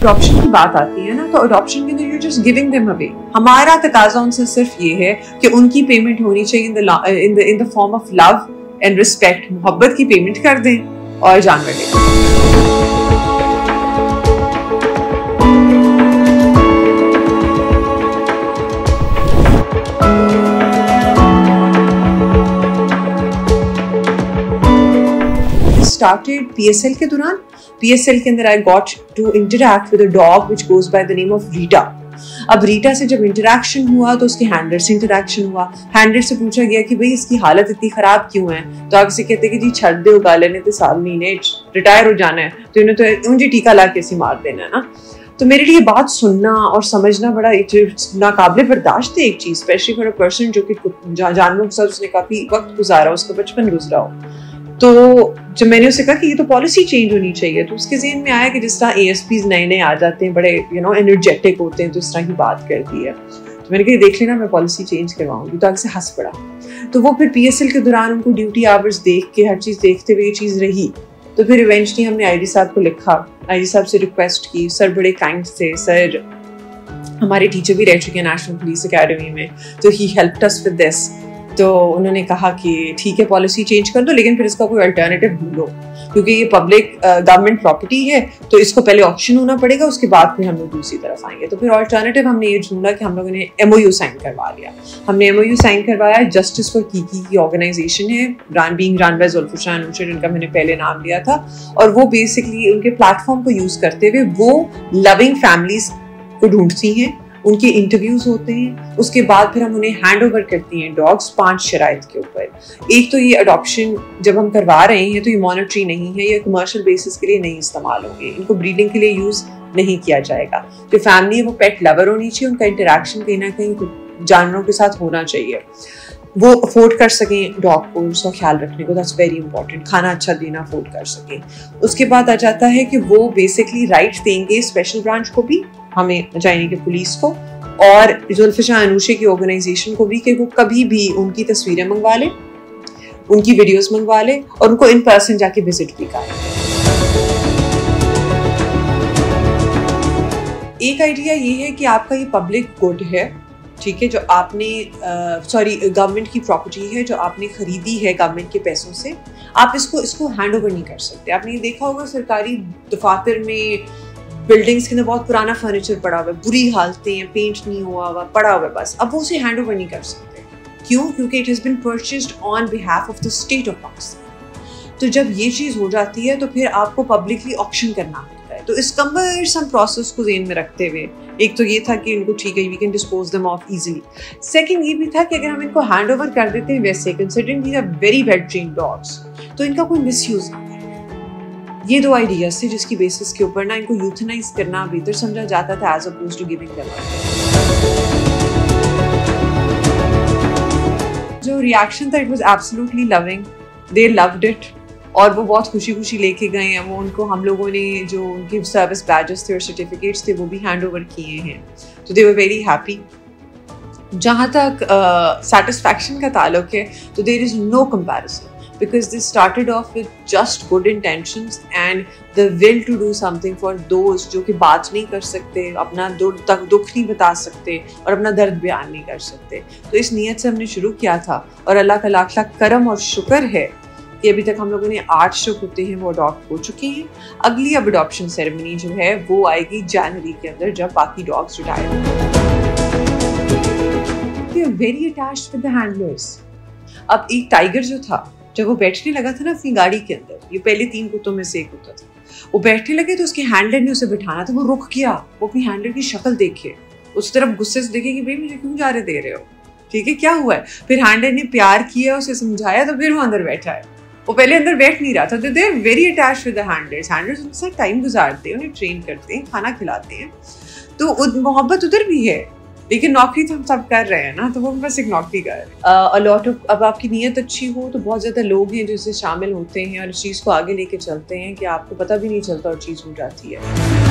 Adoption की बात आती है ना, तो अडॉप्शन के अंदर you just giving them away. हमारा तकाजा उनसे सिर्फ ये है कि उनकी पेमेंट होनी चाहिए in the form of love and respect. मोहब्बत की पेमेंट कर दें और जानवर लें। Started PSL के दौरान। PSL के अंदर I got to interact with a dog which goes by the name of Rita। अब रीटा से जब इंटरेक्शन हुआ तो उसके हैंडलर से इंटरेक्शन हुआ। हैंडलर से पूछा गया कि भाई इसकी हालत इतनी खराब क्यों है, तो आप इसे कहते हैं कि जी छड़ दे गाले ने तो साल महीने रिटायर हो जाना है, तो इन्हें तो मुझे टीका ला के इसे मार देना है ना। तो मेरे लिए बात सुनना और समझना बड़ा नाकाबिले बर्दाश्त है एक चीज़, स्पेशली फॉर अ पर्सन जो कि जानवरों के साथ उसने काफ़ी वक्त गुजारा, उसका बचपन गुजरा हो। तो जब मैंने उसे कहा कि ये तो पॉलिसी चेंज होनी चाहिए, तो उसके ज़हन में आया कि जिस तरह ASPs नए आ जाते हैं, बड़े एनर्जेटिक होते हैं, तो इस तरह की बात करती है। तो मैंने कहा देख लेना मैं पॉलिसी चेंज करवाऊंगी, तो आगे से हंस पड़ा। तो वो फिर PSL के दौरान उनको ड्यूटी आवर्स देख के हर चीज़ देखते हुए ये चीज़ रही। तो फिर इवेंचुअली हमने IG साहब को लिखा, IG साहब से रिक्वेस्ट की। सर बड़े काइंड थे, सर हमारे टीचर भी रह चुके हैं नेशनल पुलिस अकेडमी में, तो he helped us with this. तो उन्होंने कहा कि ठीक है पॉलिसी चेंज कर दो, लेकिन फिर इसका कोई अल्टरनेटिव ढूंढो, क्योंकि ये पब्लिक गवर्नमेंट प्रॉपर्टी है, तो इसको पहले ऑक्शन होना पड़ेगा, उसके बाद फिर हम लोग दूसरी तरफ आएंगे। तो फिर अल्टरनेटिव हमने ये ढूंढा कि हम लोगों ने MOU साइन करवा लिया। हमने MOU साइन करवाया, जस्टिस फॉर कीकी की ऑर्गेनाइजेशन है, being run by Zulfiqar Anusha, जिनका मैंने पहले नाम लिया था। और वो बेसिकली उनके प्लेटफॉर्म को यूज करते हुए वो लविंग फैमिलीज को ढूंढती हैं, उनके इंटरव्यूज होते हैं, उसके बाद फिर हम उन्हें हैंड ओवर करती हैं डॉग्स 5 शराइत के ऊपर। एक तो ये अडॉप्शन जब हम करवा रहे हैं तो ये मॉनिटरी नहीं है, ये कमर्शियल बेसिस के लिए नहीं इस्तेमाल होंगे, इनको ब्रीडिंग के लिए यूज नहीं किया जाएगा। जो फैमिली है वो पेट लवर होनी चाहिए, उनका इंटरेक्शन कहीं ना कहीं जानवरों के साथ होना चाहिए, वो अफोर्ड कर सकें डॉग को, उसका ख्याल रखने को, दैट्स वेरी इंपॉर्टेंट, खाना अच्छा देना अफोर्ड कर सकें। उसके बाद आ जाता है कि वो बेसिकली राइट देंगे स्पेशल ब्रांच को भी, हमें चाइना के पुलिस को, और जुल्फिकार अनुशा की ऑर्गेनाइजेशन को भी, कि वो कभी भी उनकी तस्वीरें मंगवा ले, उनकी वीडियोस मंगवा ले और उनको इन पर्सन जाके विजिट भी करें। एक आइडिया ये है कि आपका ये पब्लिक गुड है, ठीक है, जो आपने गवर्नमेंट की प्रॉपर्टी है जो आपने खरीदी है गवर्नमेंट के पैसों से, आप इसको हैंड ओवर नहीं कर सकते। आपने ये देखा होगा सरकारी दफातर में बिल्डिंग्स के अंदर बहुत पुराना फर्नीचर पड़ा हुआ है, बुरी हालतें हैं, पेंट नहीं हुआ हुआ, पड़ा हुआ है बस, अब वो उसे हैंड ओवर नहीं कर सकते। क्यों? क्योंकि it has been purchased on behalf of the state of Pakistan. तो जब ये चीज़ हो जाती है तो फिर आपको पब्लिकली ऑक्शन करना होता है। तो इस कम्बरसम प्रोसेस को ज़हन में रखते हुए एक तो ये था कि इनको ठीक है we can dispose them of easily. Second ये भी था कि अगर हम इनको हैंड ओवर कर देते हैं वैसे, considering these are very well trained dogs, तो इनका कोई मिसयूज ना। ये 2 आइडियाज थे जिसकी बेसिस के ऊपर ना इनको यूथनाइज करना बेहतर समझा जाता था as opposed to giving them. जो रिएक्शन था it was absolutely loving, they loved it, और वो बहुत खुशी खुशी लेके गए हैं। वो उनको हम लोगों ने जो उनके सर्विस बैजेस थे और सर्टिफिकेट्स थे वो भी हैंड ओवर किए हैं, तो दे वर वेरी हैप्पी। जहाँ तक सेटिस्फैक्शन का ताल्लुक है तो there is no comparison, because they started off with just good intentions and the will to do something for those जो कि बात नहीं कर सकते, अपना दुख नहीं बता सकते और अपना दर्द बयान नहीं कर सकते। तो इस नीयत से हमने शुरू किया था और अल्लाह का लाख लाख करम और शुक्र है कि अभी तक हम लोगों ने 8 शो कुत्ते हैं वो अडॉप्ट हो चुके हैं। अगली अब अडॉप्शन सेरेमनी जो है वो आएगी जनवरी के अंदर, जब बाकी डॉग्स रिटायर होंगे। They are very attached with the handlers। अब एक टाइगर जो था जब वो बैठने लगा था ना अपनी गाड़ी के अंदर, ये पहले 3 कुत्तों में से एक कुत्ता था, वो बैठने लगे तो उसके हैंडलर ने उसे बिठाना था, वो रुक गया, वो अपनी हैंडलर की शक्ल देखे, उस तरफ गुस्से से देखे कि भाई मुझे क्यों जा रहे दे रहे हो, ठीक है क्या हुआ है। फिर हैंडलर ने प्यार किया, उसे समझाया, तो फिर वो अंदर बैठा है। वो पहले अंदर बैठ नहीं रहा था। They are very attached with the handlers. Handlers उनके साथ टाइम गुजारते हैं, उन्हें ट्रेन करते हैं, खाना खिलाते हैं, तो मोहब्बत उधर भी है। लेकिन नौकरी तो हम सब कर रहे हैं ना, तो वो बस एक नौकरी कर अलॉट ऑफ। अब आपकी नीयत अच्छी हो तो बहुत ज़्यादा लोग हैं जो इससे शामिल होते हैं और इस चीज़ को आगे लेके चलते हैं कि आपको पता भी नहीं चलता और चीज़ हो जाती है।